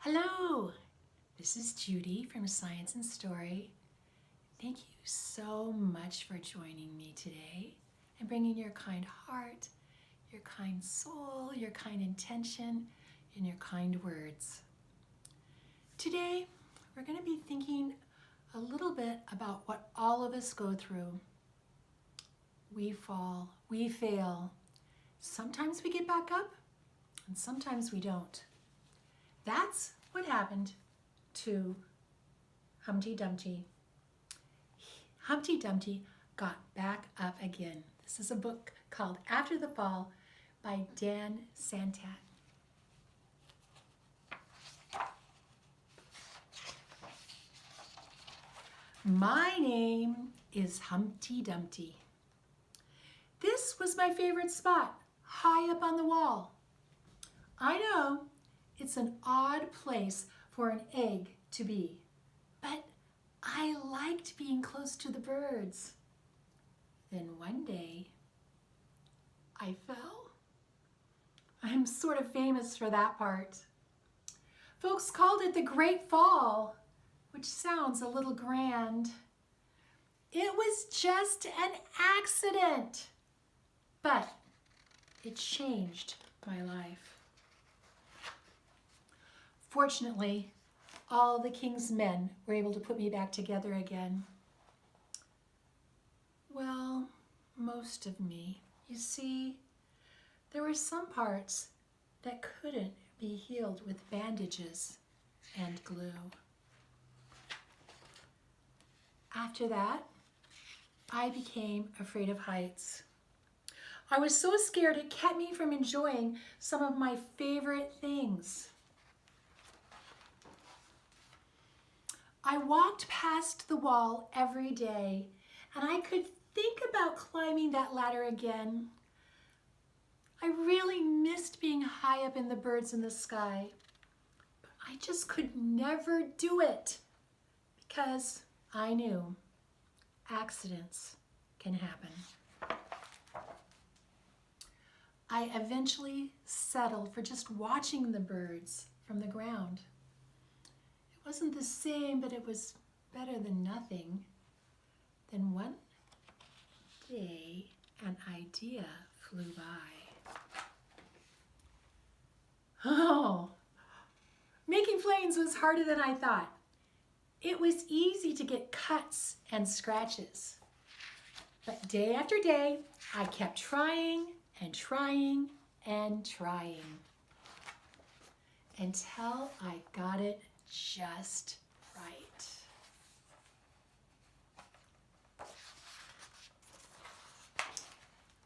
Hello, this is Judy from Science and Story. Thank you so much for joining me today and bringing your kind heart, your kind soul, your kind intention, and your kind words. Today, we're going to be thinking a little bit about what all of us go through. We fall, we fail. Sometimes we get back up, and sometimes we don't. That's what happened to Humpty Dumpty. Humpty Dumpty got back up again. This is a book called After the Fall by Dan Santat. My name is Humpty Dumpty. This was my favorite spot, high up on the wall. I know it's an odd place for an egg to be, but I liked being close to the birds. Then one day, I fell. I'm sort of famous for that part. Folks called it the Great Fall, which sounds a little grand. It was just an accident, but it changed my life. Fortunately, all the king's men were able to put me back together again. Well, most of me. You see, there were some parts that couldn't be healed with bandages and glue. After that, I became afraid of heights. I was so scared it kept me from enjoying some of my favorite things. I walked past the wall every day, and I could think about climbing that ladder again. I really missed being high up in the birds in the sky, but I just could never do it because I knew accidents can happen. I eventually settled for just watching the birds from the ground. It wasn't the same, but it was better than nothing. Then one day, an idea flew by. Oh, making planes was harder than I thought. It was easy to get cuts and scratches. But day after day, I kept trying and trying and trying until I got it just right.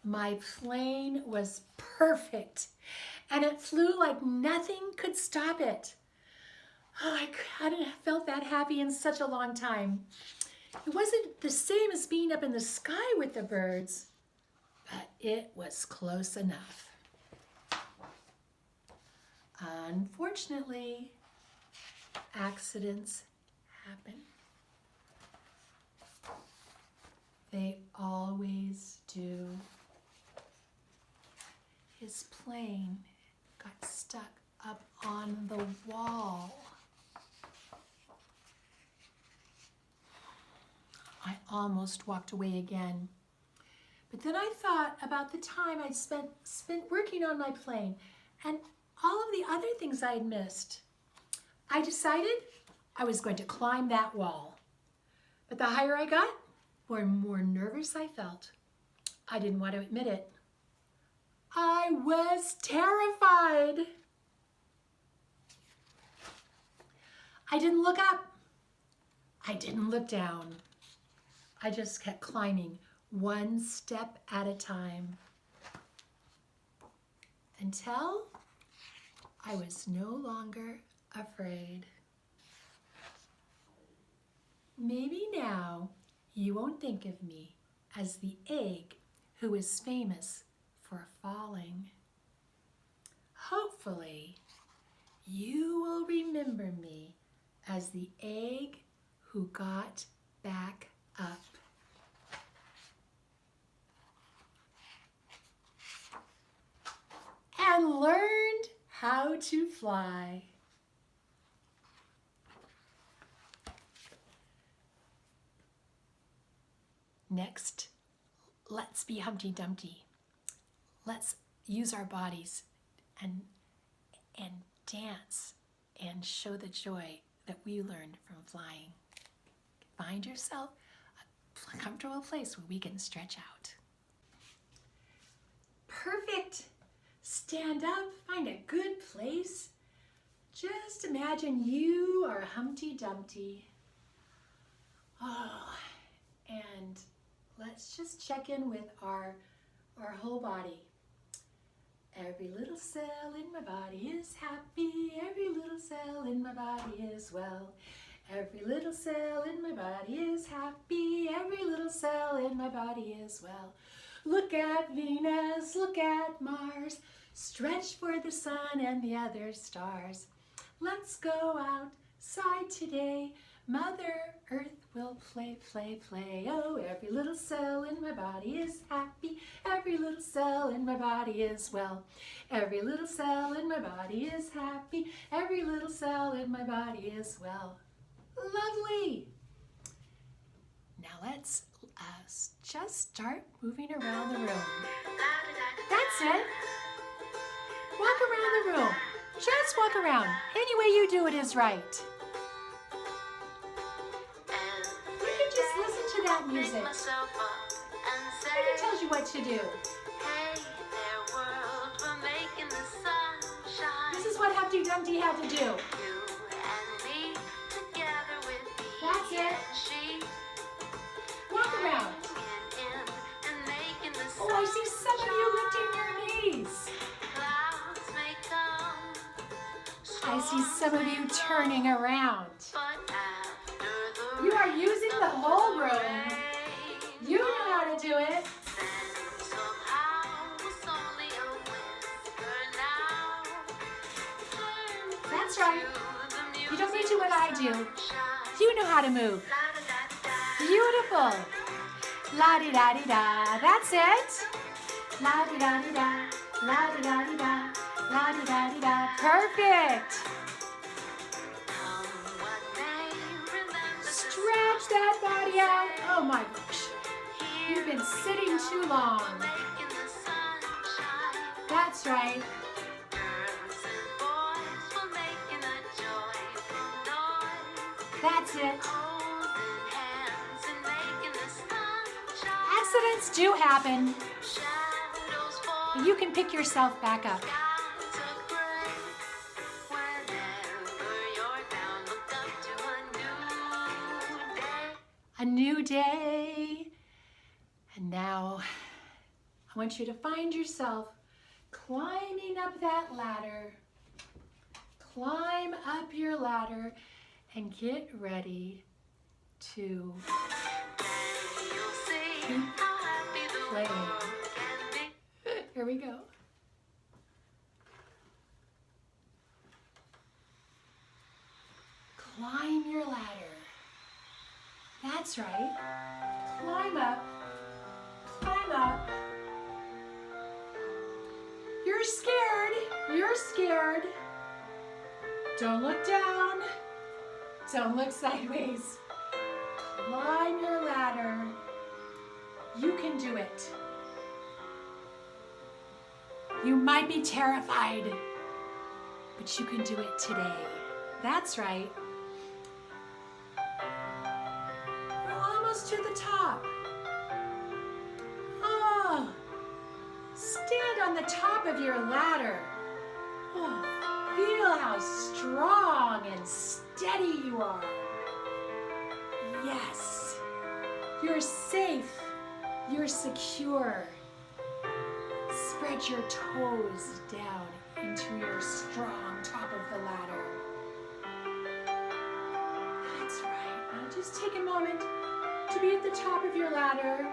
My plane was perfect, and it flew like nothing could stop it. Oh, I hadn't felt that happy in such a long time. It wasn't the same as being up in the sky with the birds, but it was close enough. Unfortunately, accidents happen. They always do. His plane got stuck up on the wall. I almost walked away again. But then I thought about the time I'd spent working on my plane and all of the other things I'd missed. I decided I was going to climb that wall. But the higher I got, the more nervous I felt. I didn't want to admit it. I was terrified. I didn't look up. I didn't look down. I just kept climbing one step at a time until I was no longer afraid. Maybe now you won't think of me as the egg who is famous for falling. Hopefully, you will remember me as the egg who got back up. And learned how to fly. Next, let's be Humpty Dumpty. Let's use our bodies and dance and show the joy that we learned from flying. Find yourself a comfortable place where we can stretch out. Perfect. Stand up, find a good place. Just imagine you are Humpty Dumpty. Oh, and let's just check in with our whole body. Every little cell in my body is happy. Every little cell in my body is well. Every little cell in my body is happy. Every little cell in my body is well. Look at Venus, look at Mars. Stretch for the sun and the other stars. Let's go outside today. Mother Earth will play, play, play. Oh, every little cell in my body is happy. Every little cell in my body is well. Every little cell in my body is happy. Every little cell in my body is well. Lovely. Now let's just start moving around the room. That's it. Walk around the room. Just walk around. Any way you do it is right. You can just listen to that music. It tells you what to do. This is what Humpty Dumpty had to do. That's it. Walk around. Oh, I see some of you lifting your knees. I see some of you turning around. You are using the whole room. You know how to do it. That's right. You don't need to do what I do. You know how to move. Beautiful. La-di-da-di-da. That's it. La-di-da-di-da. La-di-da-di-da. La-di-da-di-da. Perfect. Stretch that body out. Oh my gosh. You've been sitting too long. That's right. That's it. Accidents do happen, but you can pick yourself back up. A new day. And now I want you to find yourself climbing up that ladder. Climb up your ladder and get ready to keep playing. Here we go. Climb your ladder. That's right. Climb up. Climb up. You're scared. You're scared. Don't look down. Don't look sideways. Climb your ladder. You can do it. You might be terrified, but you can do it today. That's right. You're almost to the top. Oh, stand on the top of your ladder. Oh, feel how strong and steady you are. Yes, you're safe. You're secure. Spread your toes down into your strong top of the ladder. That's right. Now just take a moment to be at the top of your ladder.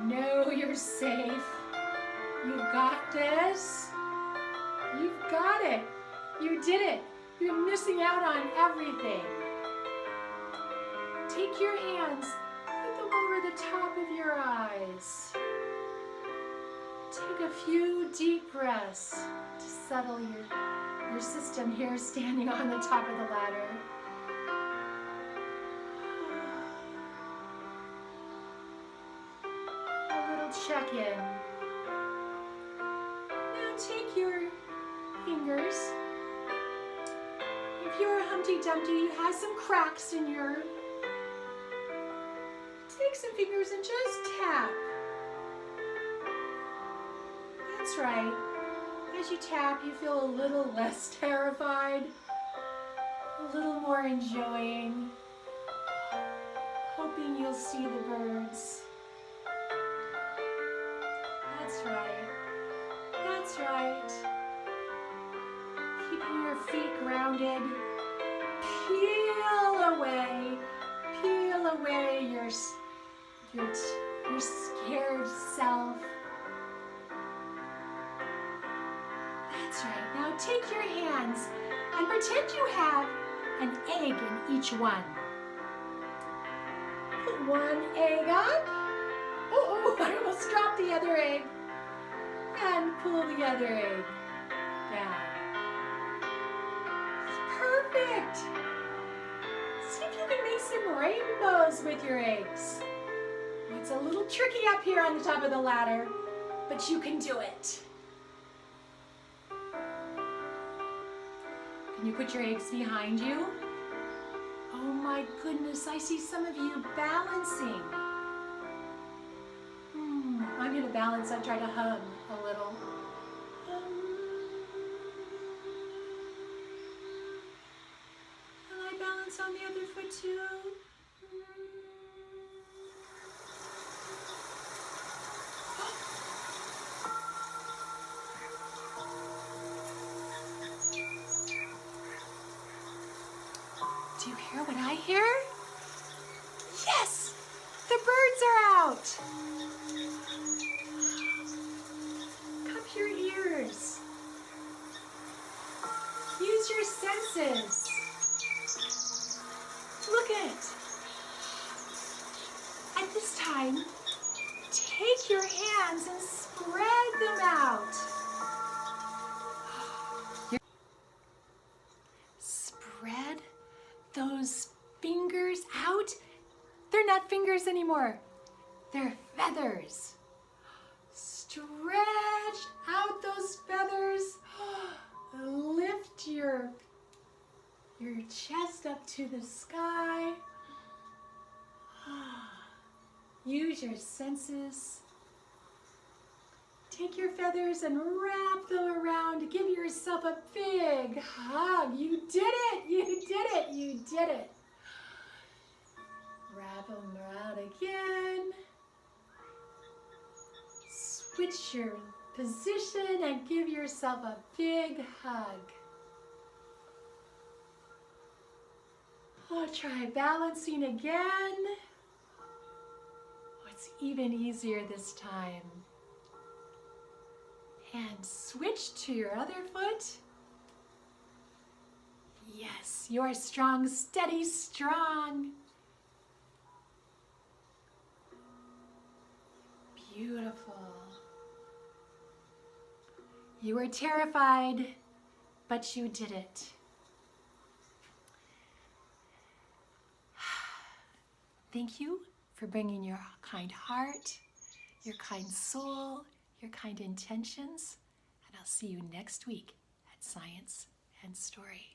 Know you're safe. You've got this. You've got it. You did it. You're missing out on everything. Take your hands, put them over the top of your eyes. Take a few deep breaths to settle your system here, standing on the top of the ladder. in. Now take your fingers. If you're a Humpty Dumpty, you have some cracks in your... Take some fingers and just tap. That's right. As you tap, you feel a little less terrified, a little more enjoying, hoping you'll see the birds. That's right. That's right. Keeping your feet grounded. Peel away your scared self. That's right. Now take your hands and pretend you have an egg in each one. Put one egg up. Oh, I almost dropped the other egg. And pull the other egg down. Perfect. See if you can make some rainbows with your eggs. It's a little tricky up here on the top of the ladder, but you can do it. Can you put your eggs behind you? Oh my goodness, I see some of you balancing. I'm going to balance. I'll try to hum a little. And I balance on the other foot too. Do you hear what I hear? Yes! The birds are out! Cup your ears. Use your senses. Look at this time, take your hands and spread them out. Spread those fingers out. They're not fingers anymore. They're feathers. Stretch out those feathers. Lift your chest up to the sky. Use your senses. Take your feathers and wrap them around. Give yourself a big hug. You did it! You did it! You did it! Wrap them around again. Switch your position and give yourself a big hug. Oh, try balancing again. Oh, it's even easier this time. And switch to your other foot. Yes, you are strong, steady, strong. Beautiful. You were terrified, but you did it. Thank you for bringing your kind heart, your kind soul, your kind intentions, and I'll see you next week at Science and Story.